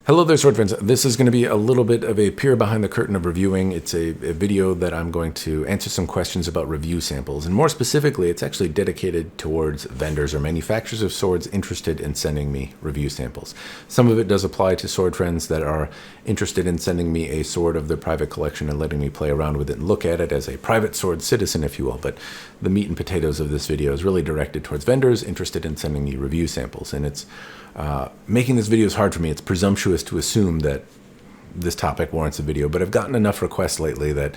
Hello there, sword friends. This is going to be a little bit of a peer behind the curtain of reviewing. It's a video that I'm going to answer some questions about review samples. And more specifically, it's actually dedicated towards vendors or manufacturers of swords interested in sending me review samples. Some of it does apply to sword friends that are interested in sending me a sword of their private collection and letting me play around with it and look at it as a private sword citizen, if you will. But the meat and potatoes of this video is really directed towards vendors interested in sending me review samples. And it's making this video is hard for me. It's presumptuous to assume that this topic warrants a video, but I've gotten enough requests lately that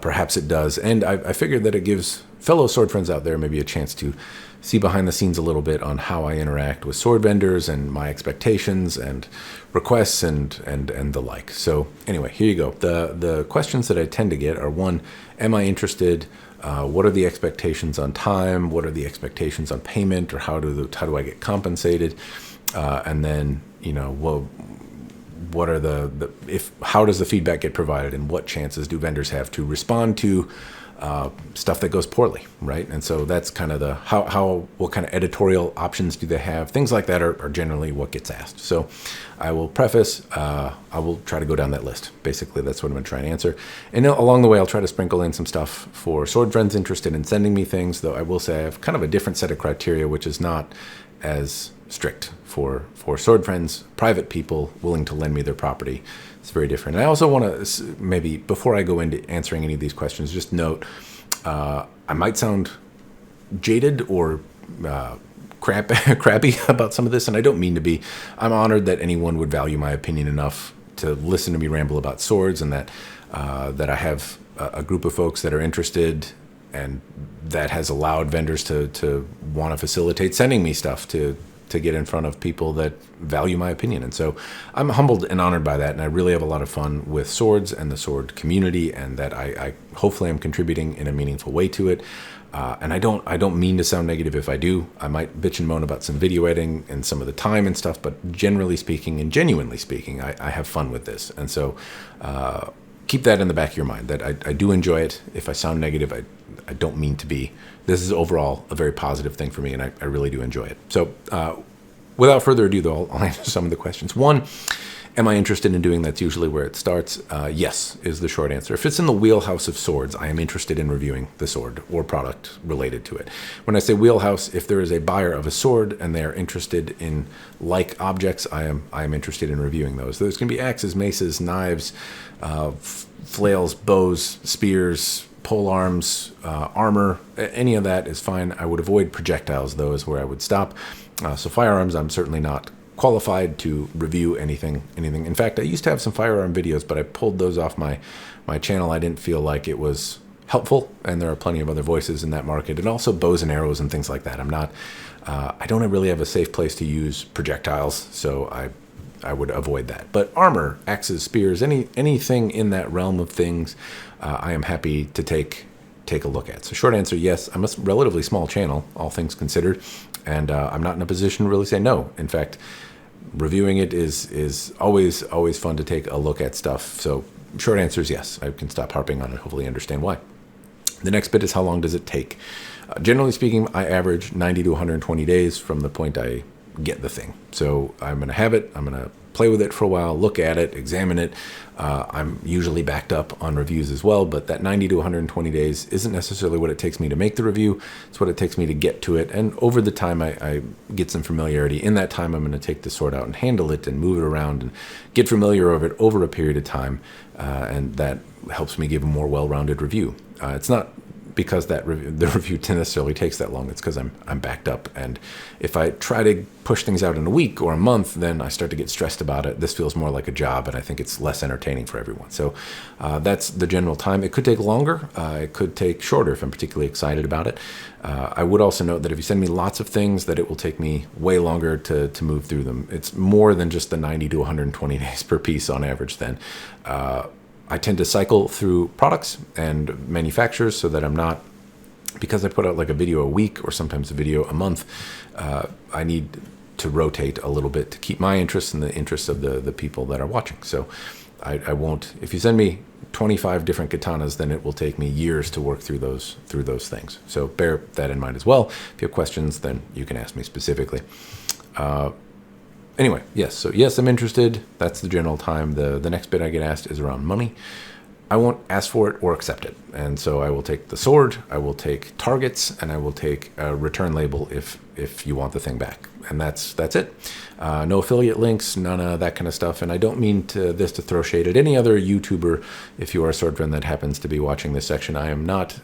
perhaps it does. And I figured that it gives fellow sword friends out there maybe a chance to see behind the scenes a little bit on how I interact with sword vendors and my expectations and requests and the like. So anyway, here you go. The questions that I tend to get are: one, am I interested? What are the expectations on time? What are the expectations on payment? Or how do I get compensated? And then, what are how does the feedback get provided, and what chances do vendors have to respond to stuff that goes poorly, right? And so that's kind of what kind of editorial options do they have? Things like that are generally what gets asked. So I will preface, I will try to go down that list. Basically, that's what I'm going to try and answer. And along the way, I'll try to sprinkle in some stuff for sword friends interested in sending me things, though I will say I have kind of a different set of criteria, which is not as strict for sword friends, private people willing to lend me their property. It's very different. And I also want to maybe, before I go into answering any of these questions, just note I might sound jaded or crappy about some of this, and I don't mean to be. I'm honored that anyone would value my opinion enough to listen to me ramble about swords, and that I have a group of folks that are interested, and that has allowed vendors to want to facilitate sending me stuff to get in front of people that value my opinion. And so I'm humbled and honored by that, and I really have a lot of fun with swords and the sword community, and that I hopefully am contributing in a meaningful way to it. And I don't mean to sound negative if I do. I might bitch and moan about some video editing and some of the time and stuff, but generally speaking and genuinely speaking, I have fun with this. And so keep that in the back of your mind, that I do enjoy it. If I sound negative, I don't mean to be. This is overall a very positive thing for me, and I really do enjoy it. So without further ado, though, I'll answer some of the questions. One, am I interested in doing? That's usually where it starts. Yes, is the short answer. If it's in the wheelhouse of swords, I am interested in reviewing the sword or product related to it. When I say wheelhouse, if there is a buyer of a sword and they are interested in like objects, I am interested in reviewing those. Those can be axes, maces, knives, flails, bows, spears, pole arms, armor. Any of that is fine. I would avoid projectiles, though, is where I would stop. So firearms, I'm certainly not qualified to review anything. In fact, I used to have some firearm videos, but I pulled those off my channel. I didn't feel like it was helpful, and there are plenty of other voices in that market, and also bows and arrows and things like that. I don't really have a safe place to use projectiles, so I would avoid that. But armor, axes, spears, anything in that realm of things, I am happy to take a look at. So short answer, yes. I'm a relatively small channel, all things considered, and I'm not in a position to really say no. In fact, reviewing it is always fun to take a look at stuff. So short answer is yes. I can stop harping on it, hopefully understand why. The next bit is, how long does it take? Generally speaking, I average 90 to 120 days from the point I get the thing. So I'm going to have it. I'm going to play with it for a while, look at it, examine it. I'm usually backed up on reviews as well, but that 90 to 120 days isn't necessarily what it takes me to make the review. It's what it takes me to get to it. And over the time, I get some familiarity. In that time, I'm going to take the sword out and handle it and move it around and get familiar with it over a period of time. And that helps me give a more well-rounded review. It's not because the review necessarily takes that long. It's because I'm backed up, and if I try to push things out in a week or a month, then I start to get stressed about it. This feels more like a job, and I think it's less entertaining for everyone. So that's the general time. It could take longer. It could take shorter if I'm particularly excited about it. I would also note that if you send me lots of things, that it will take me way longer to move through them. It's more than just the 90 to 120 days per piece on average then. I tend to cycle through products and manufacturers so that I'm not, because I put out like a video a week or sometimes a video a month, I need to rotate a little bit to keep my interests and the interests of the people that are watching. So I won't, if you send me 25 different katanas, then it will take me years to work through those things. So bear that in mind as well. If you have questions, then you can ask me specifically. Anyway, yes. So yes, I'm interested. That's the general time. The next bit I get asked is around money. I won't ask for it or accept it. And so I will take the sword, I will take targets, and I will take a return label if you want the thing back. And that's it. No affiliate links, none of that kind of stuff. And I don't mean this to throw shade at any other YouTuber. If you are a sword friend that happens to be watching this section, I am not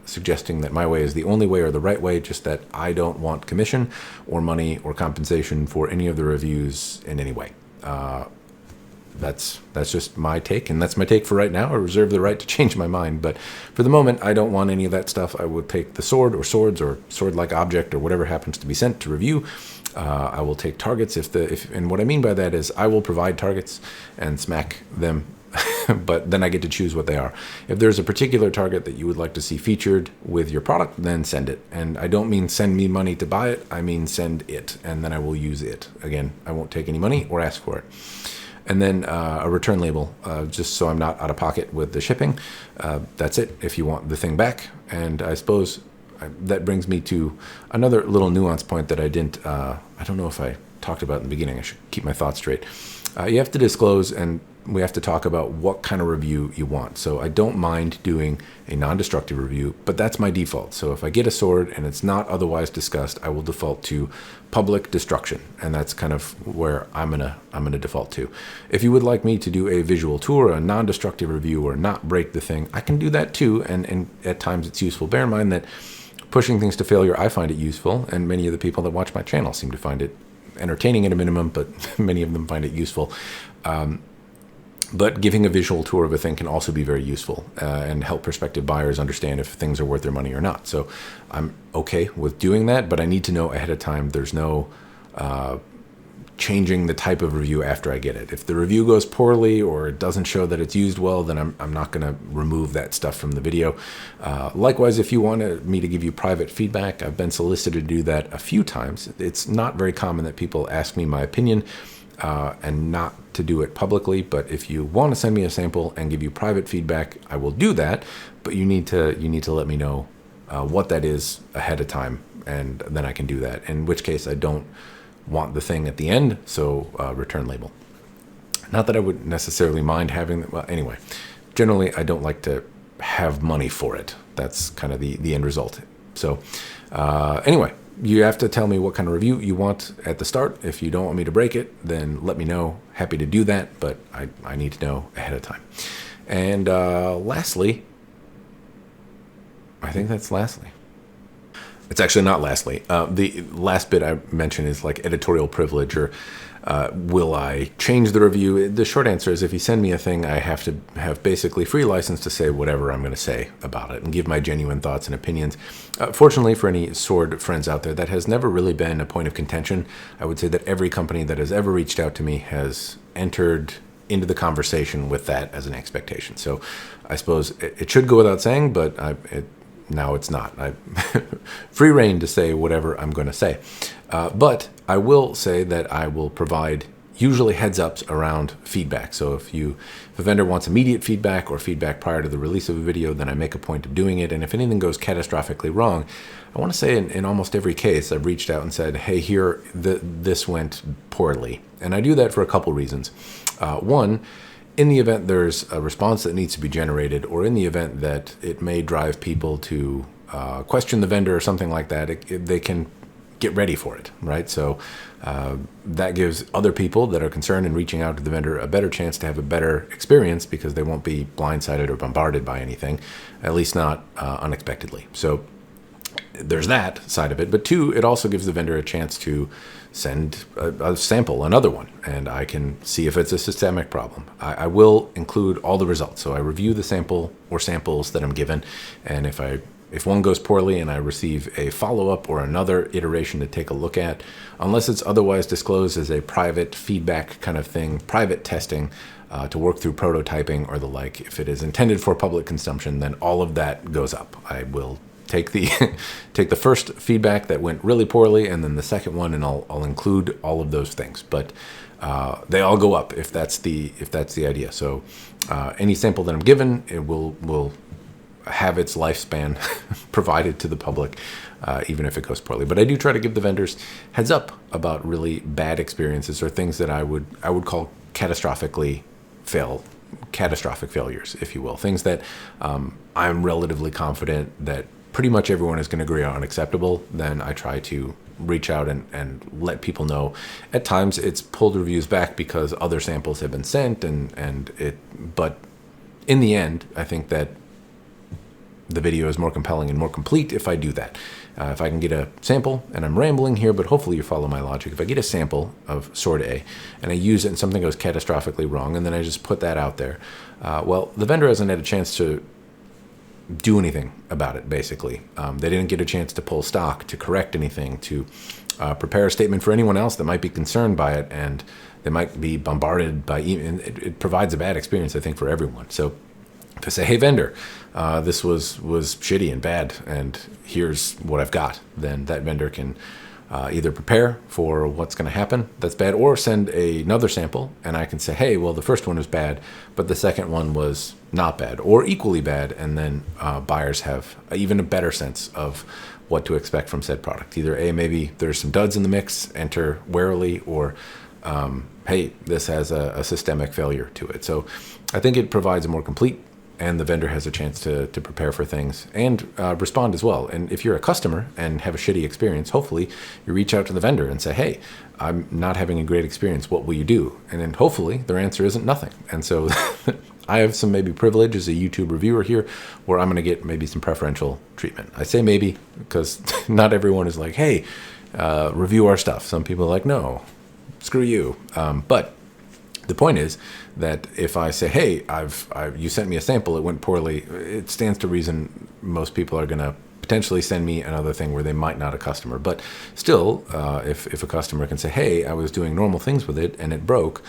suggesting that my way is the only way or the right way, just that I don't want commission or money or compensation for any of the reviews in any way. That's just my take, and that's my take for right now. I reserve the right to change my mind, but for the moment, I don't want any of that stuff. I will take the sword or swords or sword-like object or whatever happens to be sent to review. I will take targets and what I mean by that is I will provide targets and smack them, but then I get to choose what they are. If there's a particular target that you would like to see featured with your product, then send it. And I don't mean send me money to buy it. I mean send it, and then I will use it. Again, I won't take any money or ask for it. And then a return label, just so I'm not out of pocket with the shipping. That's it, if you want the thing back. And I suppose that brings me to another little nuance point that I don't know if I talked about in the beginning. I should keep my thoughts straight. You have to disclose, and we have to talk about what kind of review you want. So I don't mind doing a non-destructive review, but that's my default. So if I get a sword and it's not otherwise discussed, I will default to public destruction, and that's kind of where I'm gonna default to. If you would like me to do a visual tour, a non-destructive review, or not break the thing, I can do that too, and at times it's useful. Bear in mind that pushing things to failure, I find it useful, and many of the people that watch my channel seem to find it entertaining at a minimum, but many of them find it useful. But giving a visual tour of a thing can also be very useful and help prospective buyers understand if things are worth their money or not. So I'm okay with doing that, but I need to know ahead of time. There's no changing the type of review after I get it. If the review goes poorly or it doesn't show that it's used well, then I'm not going to remove that stuff from the video. Likewise, if you want me to give you private feedback, I've been solicited to do that a few times. It's not very common that people ask me my opinion and not to do it publicly. But if you want to send me a sample and give you private feedback, I will do that. But you need to let me know what that is ahead of time, and then I can do that. In which case, I don't want the thing at the end, so return label. Not that I would necessarily mind having that. Well, anyway, generally I don't like to have money for it. That's kind of the end result. So anyway, you have to tell me what kind of review you want at the start. If you don't want me to break it, then let me know. Happy to do that, but I need to know ahead of time. And lastly, I think that's lastly. It's actually not lastly. The last bit I mentioned is like editorial privilege, or will I change the review? The short answer is if you send me a thing, I have to have basically free license to say whatever I'm going to say about it and give my genuine thoughts and opinions. Fortunately for any sword friends out there, that has never really been a point of contention. I would say that every company that has ever reached out to me has entered into the conversation with that as an expectation. So I suppose it should go without saying, but now it's not. I free reign to say whatever I'm going to say. But I will say that I will provide usually heads ups around feedback. So if a vendor wants immediate feedback or feedback prior to the release of a video, then I make a point of doing it. And if anything goes catastrophically wrong, I want to say in almost every case, I've reached out and said, hey, this went poorly. And I do that for a couple reasons. One, in the event there's a response that needs to be generated, or in the event that it may drive people to question the vendor or something like that, they can get ready for it, right? So that gives other people that are concerned in reaching out to the vendor a better chance to have a better experience, because they won't be blindsided or bombarded by anything, at least not unexpectedly. So there's that side of it. But two, it also gives the vendor a chance to send a sample, another one, and I can see if it's a systemic problem. I will include all the results. So I review the sample or samples that I'm given, and if one goes poorly and I receive a follow-up or another iteration to take a look at, unless it's otherwise disclosed as a private feedback kind of thing, private testing to work through prototyping or the like, if it is intended for public consumption, then all of that goes up. I will take the first feedback that went really poorly, and then the second one, and I'll include all of those things. But they all go up if that's the idea. So any sample that I'm given, it will have its lifespan provided to the public, even if it goes poorly. But I do try to give the vendors heads up about really bad experiences or things that I would call catastrophic failures, if you will. Things that I'm relatively confident that pretty much everyone is going to agree are unacceptable. Then I try to reach out and let people know. At times it's pulled reviews back because other samples have been sent, but in the end, I think that the video is more compelling and more complete if I do that. If I can get a sample, and I'm rambling here, but hopefully you follow my logic. If I get a sample of sword A and I use it and something goes catastrophically wrong, and then I just put that out there, well, the vendor hasn't had a chance to do anything about it, basically. They didn't get a chance to pull stock, to correct anything, to prepare a statement for anyone else that might be concerned by it, and they might be bombarded by email. It provides a bad experience, I think, for everyone. So to say, hey, vendor, this was shitty and bad, and here's what I've got, then that vendor can either prepare for what's going to happen that's bad, or send another sample, and I can say, hey, well, the first one was bad, but the second one was not bad, or equally bad, and then buyers have even a better sense of what to expect from said product. Either A, maybe there's some duds in the mix, enter warily, or hey, this has a systemic failure to it. So I think it provides a more complete, and the vendor has a chance to prepare for things and respond as well. And if you're a customer and have a shitty experience, hopefully you reach out to the vendor and say, hey, I'm not having a great experience. What will you do? And then hopefully their answer isn't nothing. And so I have some maybe privilege as a YouTube reviewer here where I'm going to get maybe some preferential treatment. I say maybe because not everyone is like, hey, review our stuff. Some people are like, no, screw you. But the point is that if I say, hey, you sent me a sample, it went poorly, it stands to reason most people are going to potentially send me another thing where they might not a customer. But still, if a customer can say, hey, I was doing normal things with it and it broke,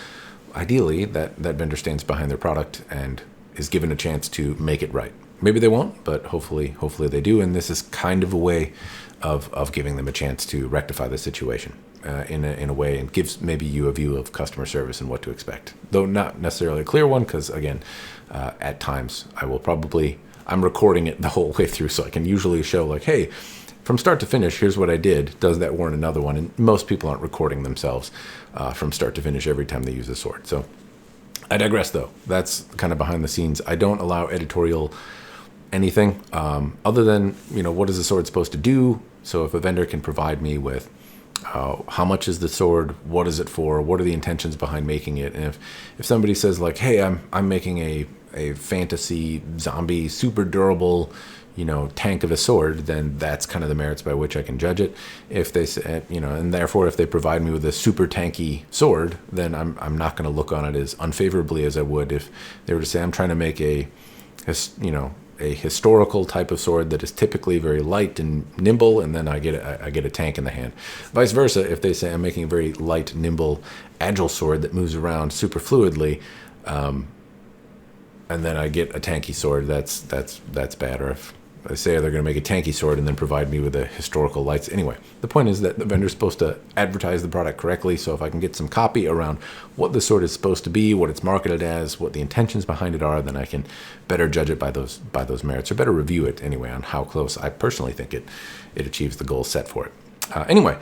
ideally that vendor stands behind their product and is given a chance to make it right. Maybe they won't, but hopefully they do. And this is kind of a way of giving them a chance to rectify the situation in a way, and gives maybe you a view of customer service and what to expect. Though not necessarily a clear one, because again, at times I'm recording it the whole way through, so I can usually show like, hey, from start to finish, here's what I did. Does that warrant another one? And most people aren't recording themselves from start to finish every time they use a sword. So I digress, though. That's kind of behind the scenes. I don't allow editorial anything other than, what is the sword supposed to do? So if a vendor can provide me with how much is the sword, what is it for, what are the intentions behind making it, and if somebody says like, hey, I'm making a fantasy zombie super durable tank of a sword, then that's kind of the merits by which I can judge it. If they say, and therefore if they provide me with a super tanky sword, then I'm not going to look on it as unfavorably as I would if they were to say I'm trying to make a historical type of sword that is typically very light and nimble, and then I get a tank in the hand. Vice versa, if they say I'm making a very light, nimble, agile sword that moves around super fluidly, and then I get a tanky sword, that's bad. Or if I say they're going to make a tanky sword and then provide me with a historical lights. Anyway, the point is that the vendor's supposed to advertise the product correctly. So if I can get some copy around what the sword is supposed to be, what it's marketed as, what the intentions behind it are, then I can better judge it by those merits, or better review it anyway on how close I personally think it achieves the goals set for it. Anyway,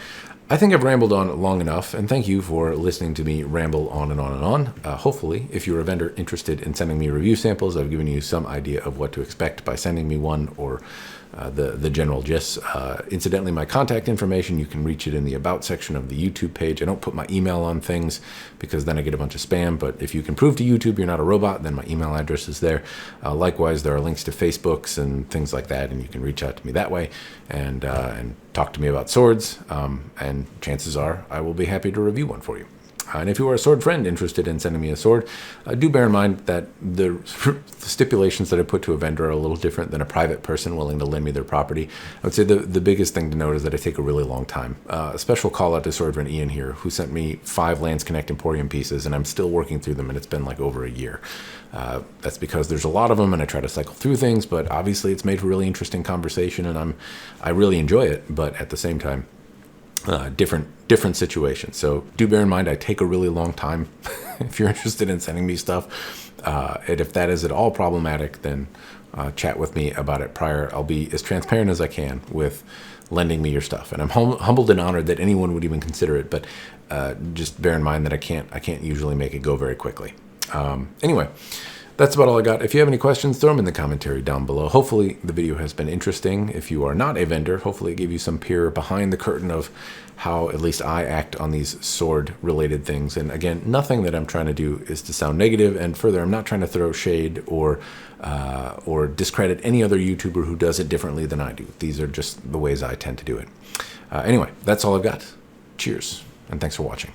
I think I've rambled on long enough, and thank you for listening to me ramble on and on and on. Hopefully, if you're a vendor interested in sending me review samples, I've given you some idea of what to expect by sending me one, or the general gist. Incidentally, my contact information, you can reach it in the About section of the YouTube page. I don't put my email on things because then I get a bunch of spam, but if you can prove to YouTube you're not a robot, then my email address is there. Likewise, there are links to Facebooks and things like that, and you can reach out to me that way and talk to me about swords, and chances are I will be happy to review one for you. And if you are a sword friend interested in sending me a sword, do bear in mind that the stipulations that I put to a vendor are a little different than a private person willing to lend me their property. I would say the biggest thing to note is that I take a really long time. A special call out to sword friend Ian here, who sent me 5 Lands Connect Emporium pieces, and I'm still working through them, and it's been like over a year. That's because there's a lot of them, and I try to cycle through things, but obviously it's made for really interesting conversation, and I really enjoy it, but at the same time, different situations. So do bear in mind, I take a really long time if you're interested in sending me stuff. And if that is at all problematic, then chat with me about it prior. I'll be as transparent as I can with lending me your stuff, and I'm humbled and honored that anyone would even consider it. But just bear in mind that I can't usually make it go very quickly. Anyway, that's about all I got. If you have any questions, throw them in the commentary down below. Hopefully the video has been interesting. If you are not a vendor, hopefully it gave you some peer behind the curtain of how at least I act on these sword related things. And again, nothing that I'm trying to do is to sound negative, and further, I'm not trying to throw shade or discredit any other YouTuber who does it differently than I do. These are just the ways I tend to do it. Anyway, that's all I've got. Cheers, and thanks for watching.